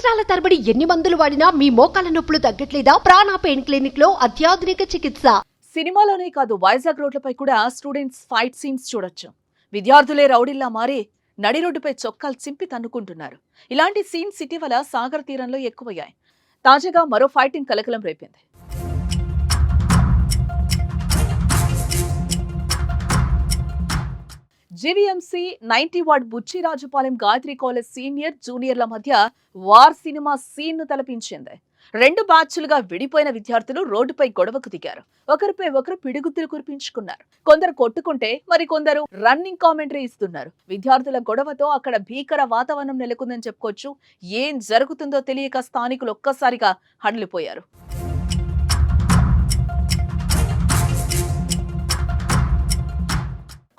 సంవత్సరాల తరబడి ఎన్ని మందులు వాడినా మీ మోకాల నొప్పులు తగ్గట్లేదా? ప్రాణ పెయిన్ క్లినిక్ లో అత్యాధునిక చికిత్స. సినిమాలోనే కాదు, వైజాగ్ రోడ్లపై కూడా స్టూడెంట్స్ ఫైట్ సీన్స్ చూడొచ్చు. విద్యార్థులే రౌడీల్లా మారి నడి రోడ్డుపై చొక్కాలు చింపి తన్నుకుంటున్నారు. ఇలాంటి సీన్స్ ఇటీవల సాగర్ తీరంలో ఎక్కువయ్యాయి. తాజాగా మరో ఫైటింగ్ కలకలం రేపింది. GVMC 90 ward Buchirajupalem Gayatri college senior జూనియర్ల మధ్య వార్ సినిమా సీన్ ను తలపించింది. 2 బ్యాచ్లుగా విడిపోయిన విద్యార్థులు రోడ్డుపై గొడవకు దిగారు. ఒకరిపై ఒకరు పిడిగుద్దులు కురిపించుకున్నారు. కొందరు కొట్టుకుంటే మరికొందరు రన్నింగ్ కామెంటరీ ఇస్తున్నారు. విద్యార్థుల గొడవతో అక్కడ భీకర వాతావరణం నెలకొందని చెప్పుకోవచ్చు. ఏం జరుగుతుందో తెలియక స్థానికులు ఒక్కసారిగా హడలిపోయారు.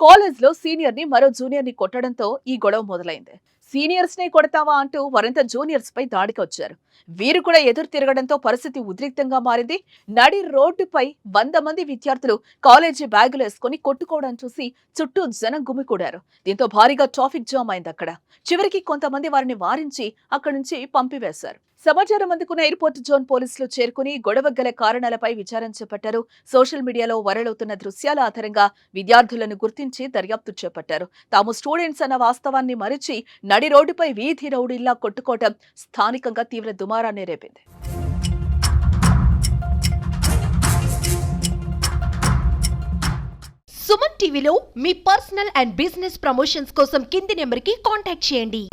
కాలేజ్ లో సీనియర్ ని మరో జూనియర్ ని కొట్టడంతో ఈ గొడవ మొదలైంది. సీనియర్స్ నే కొడతావా అంటూ వారంతా జూనియర్స్ పై దాడికి వచ్చారు. వీరు కూడా ఎదురు తిరగడంతో పరిస్థితి ఉద్రిక్తంగా మారింది. నడి రోడ్డుపై 100 మంది విద్యార్థులు కాలేజీ బ్యాగులు వేసుకుని కొట్టుకోవడం చూసి చుట్టూ జనం గుమికూడారు. దీంతో భారీగా ట్రాఫిక్ జామ్ అయింది. అక్కడ చివరికి కొంతమంది వారిని వారించి అక్కడి నుంచి పంపివేశారు. సమాచారం అందుకున్న ఎయిర్పోర్ట్ జోన్ పోలీసులు చేరుకుని గొడవ గల కారణాలపై విచారణ చేపట్టారు. సోషల్ మీడియాలో వైరల్ అవుతున్న దృశ్యాల ఆధారంగా విద్యార్థులను గుర్తించి దర్యాప్తు చేపట్టారు. తాము స్టూడెంట్స్ అన్న వాస్తవాన్ని మరిచి నడి రోడ్డుపై వీధి రౌడీల్లా కొట్టుకోవడం స్థానికంగా తీవ్ర దుమారాన్ని రేపింది. సుమన్ టీవీలో మీ పర్సనల్ అండ్ బిజినెస్ ప్రమోషన్స్ కోసం కింది నెంబర్కి కాంటాక్ట్ చేయండి.